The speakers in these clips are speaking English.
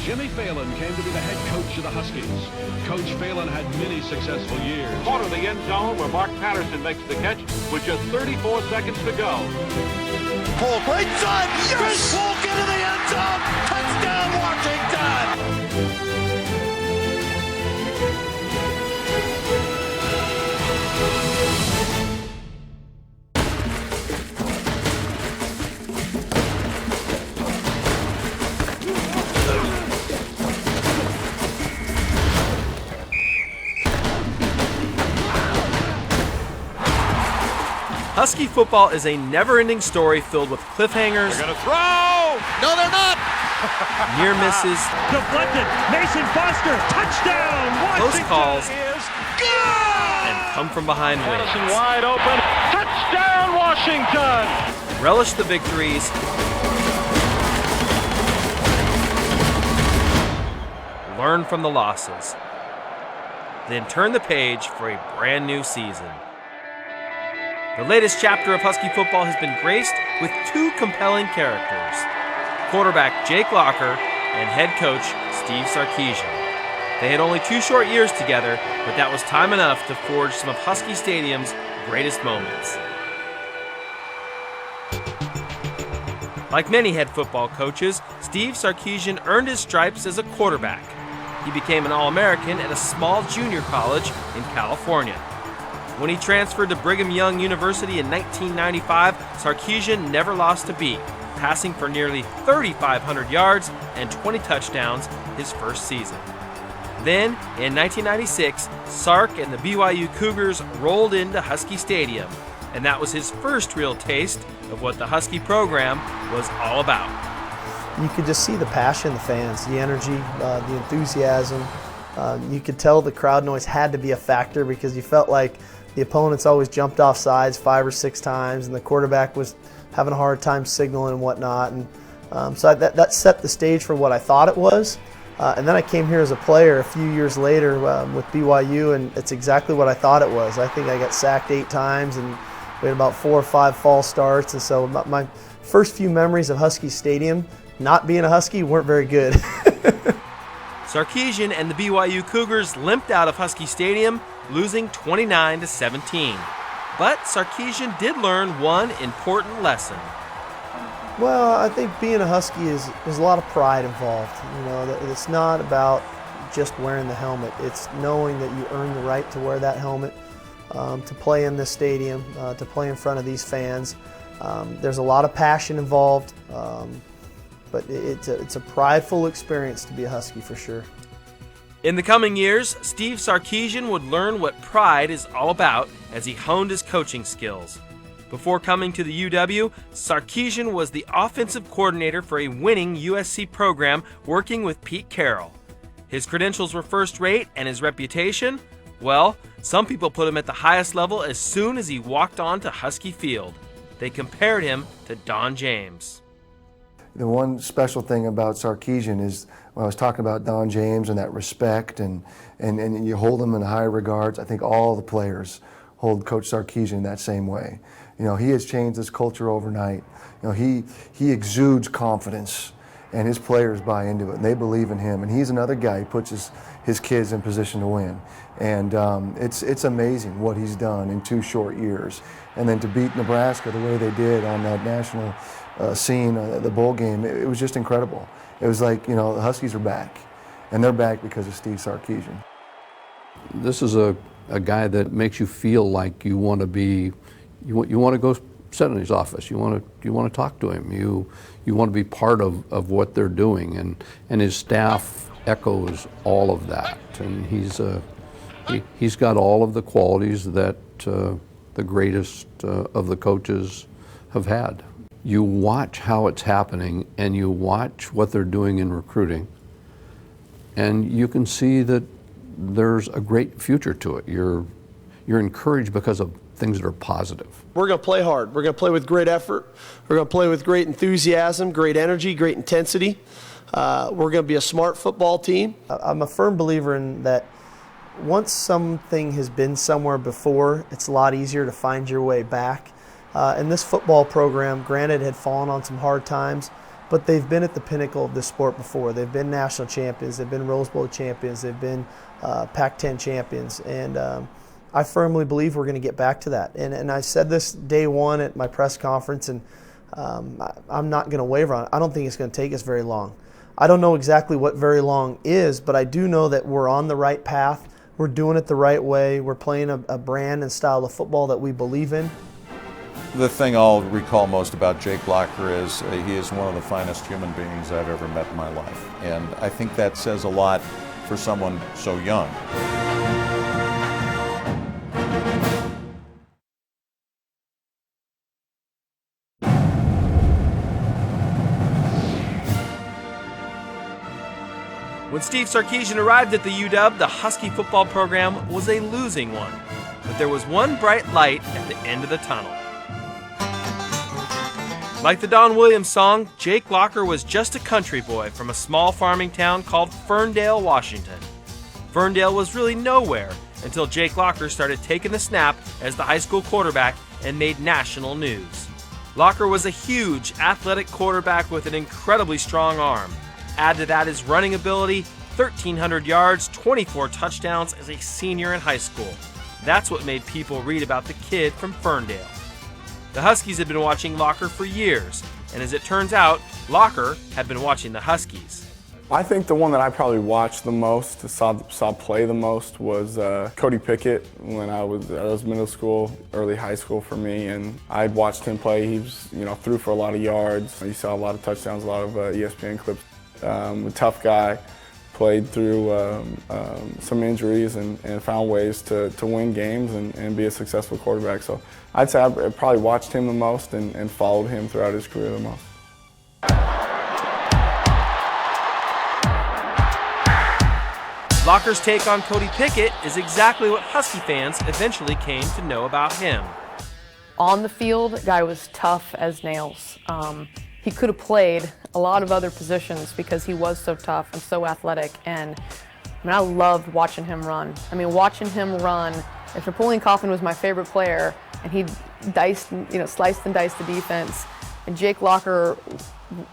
Jimmy Phelan came to be the head coach of the Huskies. Coach Phelan had many successful years. Corner the end zone where Mark Patterson makes the catch with just 34 seconds to go. Polk waits on. Yes! Polk into the end zone. Touchdown, Washington! Husky football is a never-ending story filled with cliffhangers. They're going to throw! No, they're not! Near misses. Deflected. Mason Foster. Touchdown. Close calls. Is good! And come from behind Patterson wins. wide open. Touchdown, Washington! Relish the victories. Learn from the losses. Then turn the page for a brand new season. The latest chapter of Husky football has been graced with two compelling characters, quarterback Jake Locker and head coach Steve Sarkisian. They had only 2 short years together, but that was time enough to forge some of Husky Stadium's greatest moments. Like many head football coaches, Steve Sarkisian earned his stripes as a quarterback. He became an All-American at a small junior college in California. When he transferred to Brigham Young University in 1995, Sarkeesian never lost a beat, passing for nearly 3,500 yards and 20 touchdowns his first season. Then, in 1996, Sark and the BYU Cougars rolled into Husky Stadium, and that was his first real taste of what the Husky program was all about. You could just see the passion, the fans, the energy, the enthusiasm. You could tell the crowd noise had to be a factor because you felt like the opponents always jumped off sides 5 or 6 times, and the quarterback was having a hard time signaling and whatnot. And so that set the stage for what I thought it was. And then I came here as a player a few years later with BYU, and it's exactly what I thought it was. I think I got sacked 8 times, and we had about 4 or 5 false starts. And so my first few memories of Husky Stadium, not being a Husky, weren't very good. Sarkeesian and the BYU Cougars limped out of Husky Stadium, losing 29-17. But Sarkeesian did learn one important lesson. Well, I think being a Husky there's a lot of pride involved. You know, it's not about just wearing the helmet. It's knowing that you earn the right to wear that helmet, to play in this stadium, to play in front of these fans. There's a lot of passion involved, but it's a prideful experience to be a Husky for sure. In the coming years, Steve Sarkisian would learn what pride is all about as he honed his coaching skills. Before coming to the UW, Sarkisian was the offensive coordinator for a winning USC program working with Pete Carroll. His credentials were first-rate, and his reputation? Well, some people put him at the highest level as soon as he walked onto Husky Field. They compared him to Don James. The one special thing about Sarkeesian is when I was talking about Don James and that respect and you hold him in high regards, I think all the players hold Coach Sarkeesian that same way. You know, he has changed this culture overnight. You know, he exudes confidence, and his players buy into it, and they believe in him. And he's another guy who puts his kids in position to win. And it's amazing what he's done in 2 short years. And then to beat Nebraska the way they did on that national scene, the bowl game, it was just incredible. It was like, you know, the Huskies are back, and they're back because of Steve Sarkisian. This is a guy that makes you feel like you want to be, you want to go sit in his office. You want to talk to him. You want to be part of what they're doing, and his staff echoes all of that. And he's got all of the qualities that the greatest of the coaches have had. You watch how it's happening, and you watch what they're doing in recruiting, and you can see that there's a great future to it. You're encouraged because of things that are positive. We're going to play hard. We're going to play with great effort. We're going to play with great enthusiasm, great energy, great intensity. We're going to be a smart football team. I'm a firm believer in that once something has been somewhere before, it's a lot easier to find your way back. And this football program, granted, had fallen on some hard times, but they've been at the pinnacle of this sport before. They've been national champions, they've been Rose Bowl champions, they've been Pac-10 champions, and I firmly believe we're going to get back to that. And I said this day one at my press conference, and I'm not going to waver on it. I don't think it's going to take us very long. I don't know exactly what very long is, but I do know that we're on the right path. We're doing it the right way. We're playing a brand and style of football that we believe in. The thing I'll recall most about Jake Locker is he is one of the finest human beings I've ever met in my life. And I think that says a lot for someone so young. When Steve Sarkisian arrived at the UW, the Husky football program was a losing one. But there was one bright light at the end of the tunnel. Like the Don Williams song, Jake Locker was just a country boy from a small farming town called Ferndale, Washington. Ferndale was really nowhere until Jake Locker started taking the snap as the high school quarterback and made national news. Locker was a huge athletic quarterback with an incredibly strong arm. Add to that his running ability, 1,300 yards, 24 touchdowns as a senior in high school. That's what made people read about the kid from Ferndale. The Huskies had been watching Locker for years, and as it turns out, Locker had been watching the Huskies. I think the one that I probably watched the most, saw play the most, was Cody Pickett when I was middle school, early high school for me, and I'd watched him play. He was, threw for a lot of yards. You saw a lot of touchdowns, a lot of ESPN clips. A tough guy, played through some injuries and found ways to win games and be a successful quarterback. So I'd say I probably watched him the most and followed him throughout his career the most. Locker's take on Cody Pickett is exactly what Husky fans eventually came to know about him. On the field, the guy was tough as nails. He could have played a lot of other positions because he was so tough and so athletic, and I loved watching him run. Watching him run, if Napoleon Coffin was my favorite player and he sliced and diced the defense, and Jake Locker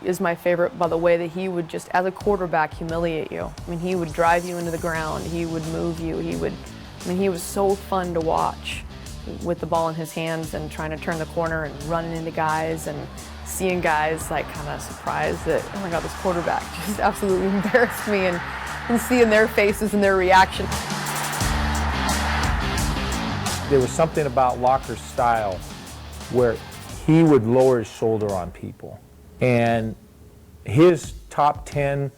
is my favorite by the way that he would just, as a quarterback, humiliate you. He would drive you into the ground, he would move you, he was so fun to watch with the ball in his hands and trying to turn the corner and running into guys and seeing guys kind of surprised that, oh my God, this quarterback just absolutely embarrassed me, and seeing their faces and their reaction. There was something about Locker's style where he would lower his shoulder on people. And his top 10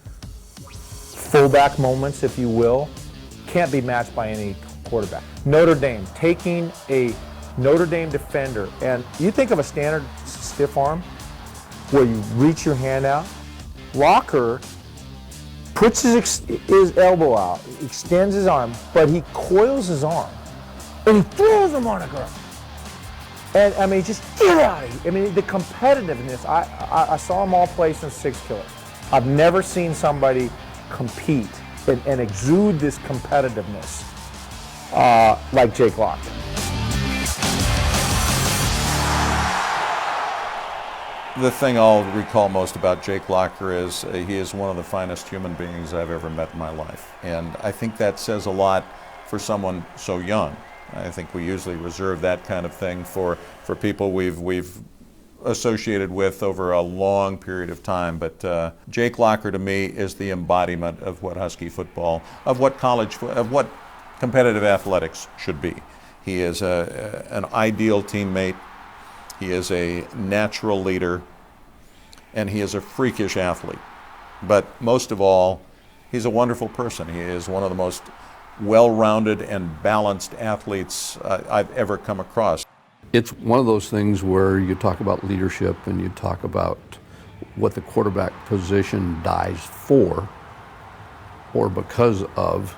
fullback moments, if you will, can't be matched by any quarterback. Notre Dame, taking a Notre Dame defender, and you think of a standard stiff arm where you reach your hand out. Locker puts his elbow out, extends his arm, but he coils his arm and he throws him on the ground. And just get out of here. The competitiveness, I saw them all play since 6 killers. I've never seen somebody compete and exude this competitiveness like Jake Locker. The thing I'll recall most about Jake Locker is he is one of the finest human beings I've ever met in my life. And I think that says a lot for someone so young. I think we usually reserve that kind of thing for people we've associated with over a long period of time. But Jake Locker to me is the embodiment of what Husky football, of what competitive athletics should be. He is an ideal teammate. He is a natural leader, and he is a freakish athlete. But most of all, he's a wonderful person. He is one of the most well-rounded and balanced athletes I've ever come across. It's one of those things where you talk about leadership and you talk about what the quarterback position dies for or because of,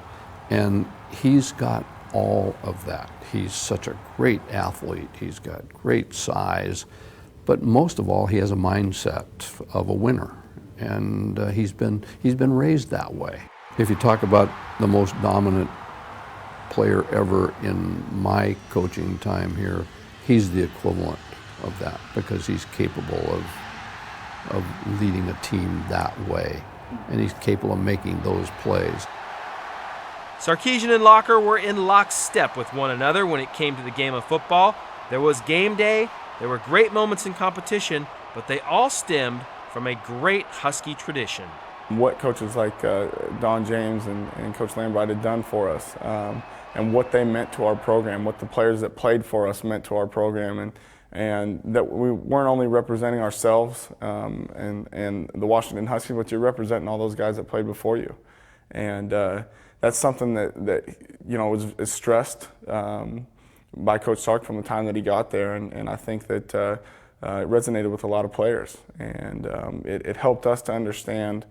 and he's got all of that. He's such a great athlete. He's got great size, but most of all, he has a mindset of a winner, and he's been raised that way. If you talk about the most dominant player ever in my coaching time here, he's the equivalent of that because he's capable of leading a team that way, and he's capable of making those plays. Sarkeesian and Locker were in lockstep with one another when it came to the game of football. There was game day, there were great moments in competition, but they all stemmed from a great Husky tradition. What coaches like Don James and Coach Lambright had done for us, and what they meant to our program, what the players that played for us meant to our program, and that we weren't only representing ourselves and the Washington Huskies, but you're representing all those guys that played before you. And that's something that is stressed by Coach Sark from the time that he got there, and I think that it resonated with a lot of players, and it helped us to understand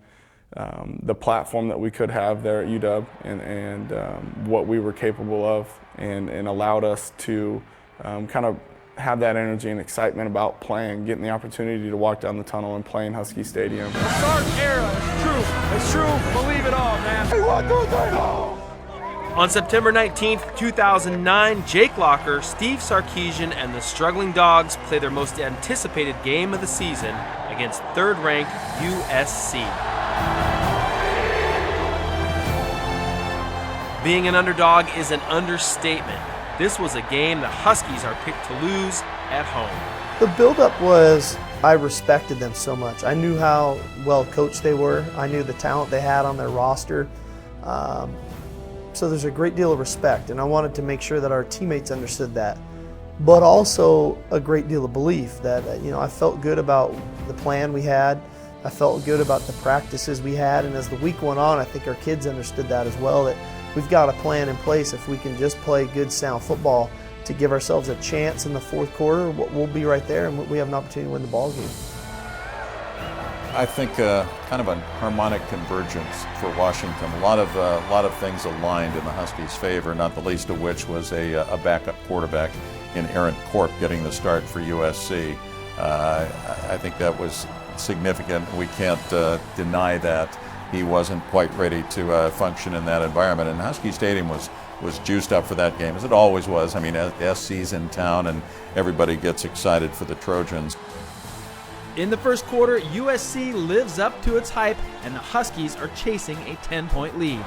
the platform that we could have there at UW and what we were capable of, and allowed us to kind of have that energy and excitement about playing, getting the opportunity to walk down the tunnel and play in Husky Stadium. The Sark era is true. It's true. Believe it all, man. Hey, 1, 2, 3, go! On September 19th, 2009, Jake Locker, Steve Sarkisian, and the struggling Dawgs play their most anticipated game of the season against third-ranked USC. Being an underdog is an understatement. This was a game the Huskies are picked to lose at home. The buildup was, I respected them so much. I knew how well coached they were. I knew the talent they had on their roster. So there's a great deal of respect, and I wanted to make sure that our teammates understood that. But also a great deal of belief that, I felt good about the plan we had. I felt good about the practices we had, and as the week went on, I think our kids understood that as well, that we've got a plan in place. If we can just play good, sound football to give ourselves a chance in the fourth quarter, we'll be right there, and we have an opportunity to win the ball game. I think kind of a harmonic convergence for Washington. A lot of things aligned in the Huskies' favor, not the least of which was a backup quarterback in Aaron Corp getting the start for USC. I think that was significant. We can't deny that he wasn't quite ready to function in that environment. And Husky Stadium was juiced up for that game, as it always was. I mean, SC's in town, and everybody gets excited for the Trojans. In the first quarter, USC lives up to its hype, and the Huskies are chasing a 10-point lead.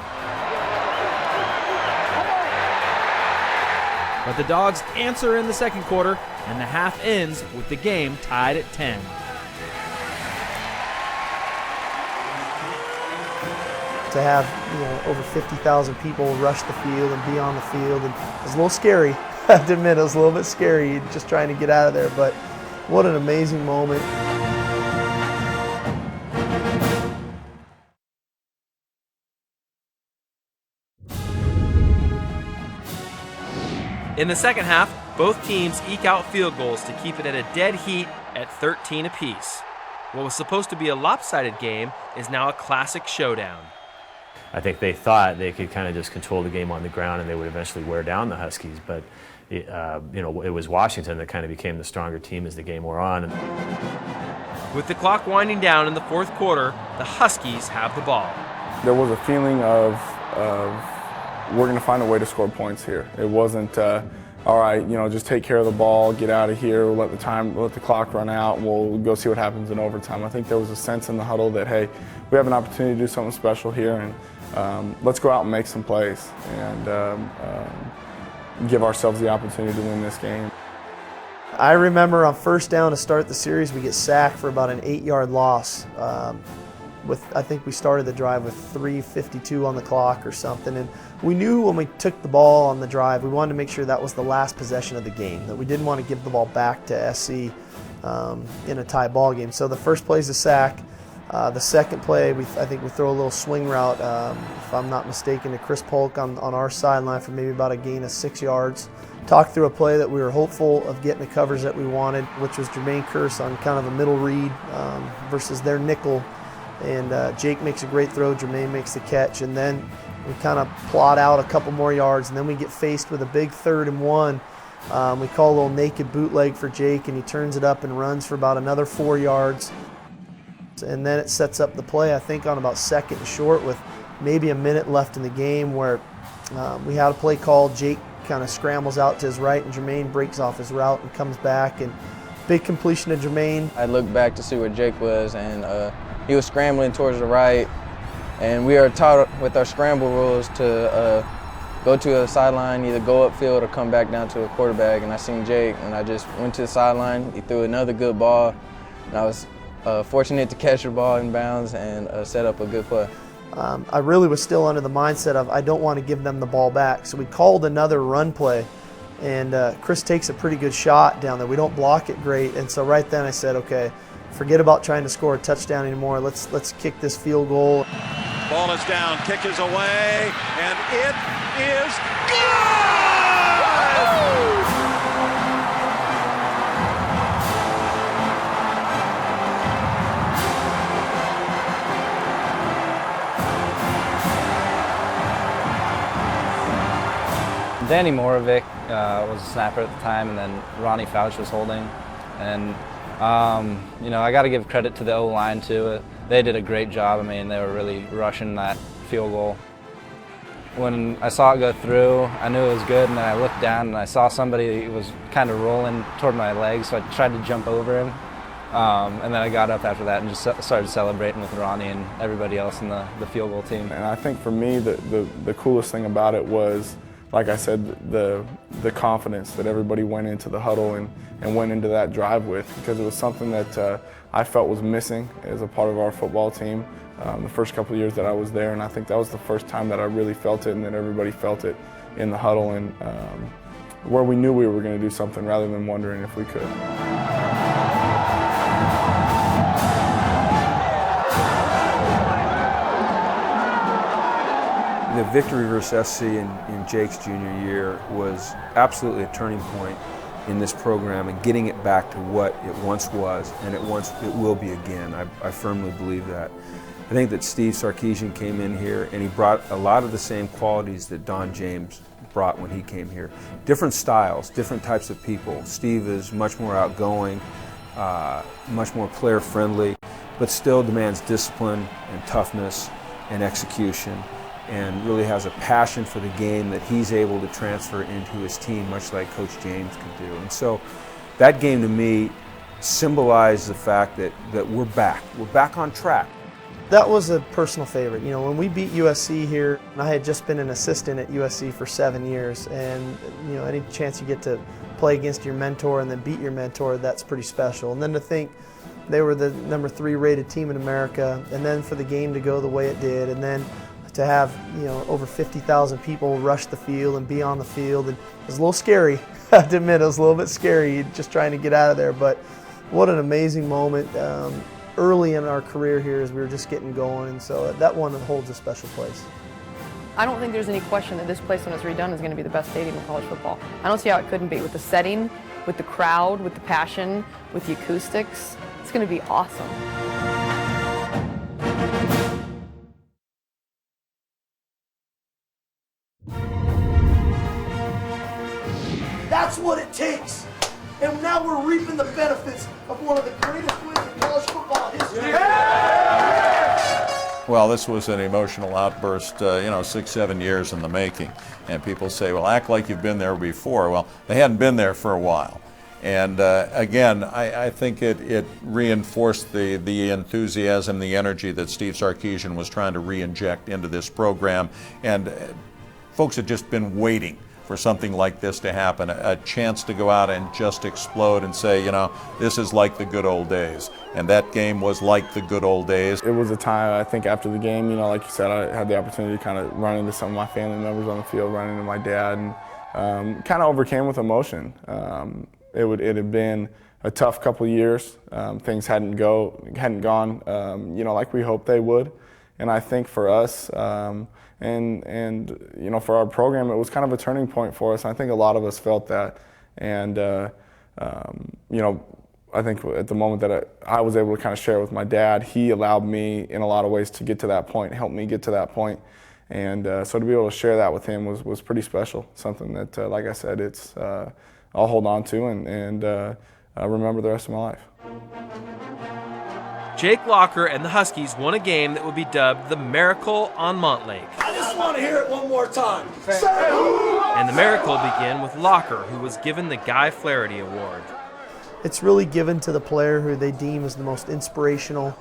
But the Dawgs answer in the second quarter, and the half ends with the game tied at 10. To have over 50,000 people rush the field and be on the field, and it was a little scary. I have to admit, it was a little bit scary just trying to get out of there, but what an amazing moment. In the second half, both teams eke out field goals to keep it at a dead heat at 13 apiece. What was supposed to be a lopsided game is now a classic showdown. I think they thought they could kind of just control the game on the ground and they would eventually wear down the Huskies, but it was Washington that kind of became the stronger team as the game wore on. With the clock winding down in the fourth quarter, the Huskies have the ball. There was a feeling of we're going to find a way to score points here. It wasn't, all right, just take care of the ball, get out of here, let the clock run out, and we'll go see what happens in overtime. I think there was a sense in the huddle that, hey, we have an opportunity to do something special here, and let's go out and make some plays and give ourselves the opportunity to win this game. I remember on first down to start the series, we get sacked for about an 8-yard loss. I think we started the drive with 3:52 on the clock or something, and we knew when we took the ball on the drive, we wanted to make sure that was the last possession of the game, that we didn't want to give the ball back to SC in a tie ball game. So the first play is a sack. The second play, I think we throw a little swing route, if I'm not mistaken, to Chris Polk on our sideline for maybe about a gain of 6 yards. Talked through a play that we were hopeful of getting the coverage that we wanted, which was Jermaine Kearse on kind of a middle read versus their nickel. And Jake makes a great throw, Jermaine makes the catch, and then we kind of plot out a couple more yards, and then we get faced with a big 3rd and 1. We call a little naked bootleg for Jake, and he turns it up and runs for about another 4 yards. And then it sets up the play, I think, on about 2nd and short with maybe a minute left in the game where we had a play called. Jake kind of scrambles out to his right, and Jermaine breaks off his route and comes back and Big completion to Jermaine. I looked back to see where Jake was, and he was scrambling towards the right. And we are taught with our scramble rules to go to a sideline, either go upfield or come back down to a quarterback. And I seen Jake, and I just went to the sideline. He threw another good ball, and I was fortunate to catch the ball in bounds and set up a good play. I really was still under the mindset of I don't want to give them the ball back. So we called another run play, and Chris takes a pretty good shot down there. We don't block it great, and so right then I said, okay, forget about trying to score a touchdown anymore. Let's kick this field goal. Ball is down, kick is away, and it is good! Danny Morovic was a snapper at the time, and then Ronnie Fouch was holding. And you know, I got to give credit to the O-line too. They did a great job. I mean, they were really rushing that field goal. When I saw it go through, I knew it was good, and then I looked down and I saw somebody was kind of rolling toward my legs, so I tried to jump over him. And then I got up after that and just started celebrating with Ronnie and everybody else in the field goal team. And I think for me, the coolest thing about it was, like I said, the confidence that everybody went into the huddle and went into that drive with, because it was something that I felt was missing as a part of our football team the first couple of years that I was there, and I think that was the first time that I really felt it and that everybody felt it in the huddle, and where we knew we were going to do something rather than wondering if we could. The victory versus SC in Jake's junior year was absolutely a turning point in this program and getting it back to what it once was, and it will be again. I firmly believe that. I think that Steve Sarkisian came in here and he brought a lot of the same qualities that Don James brought when he came here. Different styles, different types of people. Steve is much more outgoing, much more player friendly, but still demands discipline and toughness and execution, and really has a passion for the game that he's able to transfer into his team, much like Coach James could do. And so that game to me symbolized the fact that we're back on track. That was a personal favorite. You know, when we beat USC here, and I had just been an assistant at USC for 7 years, and you know, any chance you get to play against your mentor and then beat your mentor, that's pretty special. And then to think they were the number 3 rated team in America, and then for the game to go the way it did, and then to have, you know, over 50,000 people rush the field and be on the field, and it was a little scary. I have to admit, it was a little bit scary just trying to get out of there, but what an amazing moment early in our career here as we were just getting going, and so that one holds a special place. I don't think there's any question that this place, when it's redone, is going to be the best stadium in college football. I don't see how it couldn't be, with the setting, with the crowd, with the passion, with the acoustics. It's going to be awesome. That's what it takes. And now we're reaping the benefits of one of the greatest wins in college football history. Well, this was an emotional outburst, 6-7 years in the making. And people say, well, act like you've been there before. Well, they hadn't been there for a while. And again, I think it reinforced the enthusiasm, the energy that Steve Sarkisian was trying to re-inject into this program. And folks had just been waiting for something like this to happen, a chance to go out and just explode and say, this is like the good old days. And that game was like the good old days. It was a time, I think, after the game, like you said, I had the opportunity to kind of run into some of my family members on the field, run into my dad, and kind of overcame with emotion. It had been a tough couple of years. Things hadn't gone, like we hoped they would. And I think for us, and for our program, it was kind of a turning point for us. I think a lot of us felt that, and I think at the moment that I was able to kind of share with my dad, he allowed me in a lot of ways to get to that point, helped me get to that point, and so to be able to share that with him was pretty special. Something that, like I said, I'll hold on to and remember the rest of my life. Jake Locker and the Huskies won a game that would be dubbed the Miracle on Montlake. I just want to hear it one more time. And the miracle began with Locker, who was given the Guy Flaherty Award. it's really given to the player who they deem as the most inspirational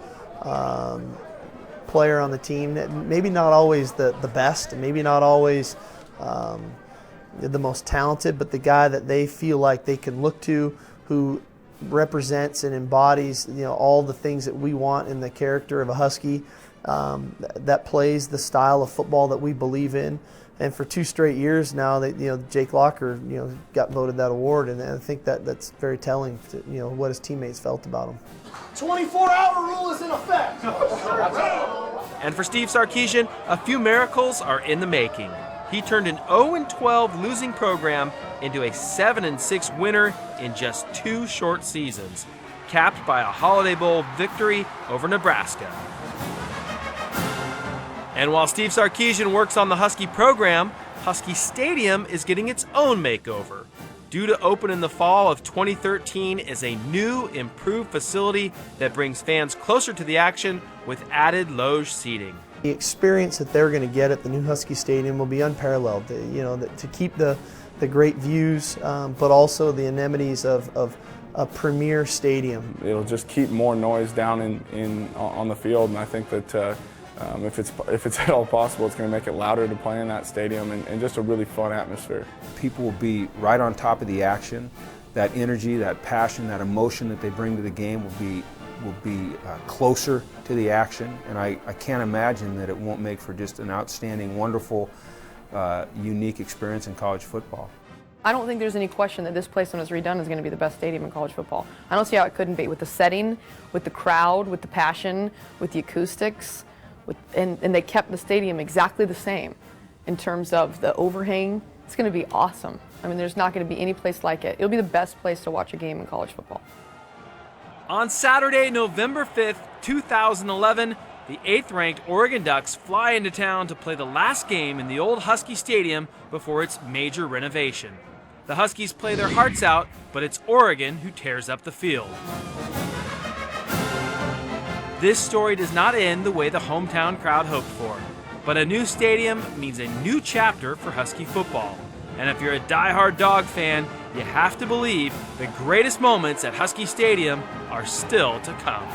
player on the team. Maybe not always the best, maybe not always the most talented, but the guy that they feel like they can look to, who represents and embodies, you know, all the things that we want in the character of a Husky, that plays the style of football that we believe in. And for 2 straight years now, that, you know, Jake Locker, you know, got voted that award, and I think that that's very telling to, you know, what his teammates felt about him. 24-hour rule is in effect. And for Steve Sarkisian, a few miracles are in the making. He turned an 0-12 losing program into a 7-6 winner in just 2 short seasons, capped by a Holiday Bowl victory over Nebraska. And while Steve Sarkisian works on the Husky program, Husky Stadium is getting its own makeover. Due to open in the fall of 2013 as a new, improved facility that brings fans closer to the action with added loge seating. The experience that they're going to get at the new Husky Stadium will be unparalleled. You know, to keep the great views, but also the amenities of a premier stadium. It'll just keep more noise down on the field, and I think that if it's at all possible, it's going to make it louder to play in that stadium, and just a really fun atmosphere. People will be right on top of the action. That energy, that passion, that emotion that they bring to the game will be closer to the action, and I can't imagine that it won't make for just an outstanding, wonderful, unique experience in college football. I don't think there's any question that this place, when it's redone, is going to be the best stadium in college football. I don't see how it couldn't be, with the setting, with the crowd, with the passion, with the acoustics, and they kept the stadium exactly the same in terms of the overhang. It's going to be awesome. I mean, there's not going to be any place like it. It'll be the best place to watch a game in college football. On Saturday, November 5th, 2011, the 8th-ranked Oregon Ducks fly into town to play the last game in the old Husky Stadium before its major renovation. The Huskies play their hearts out, but it's Oregon who tears up the field. This story does not end the way the hometown crowd hoped for, but a new stadium means a new chapter for Husky football. And if you're a die-hard Dog fan, you have to believe the greatest moments at Husky Stadium are still to come.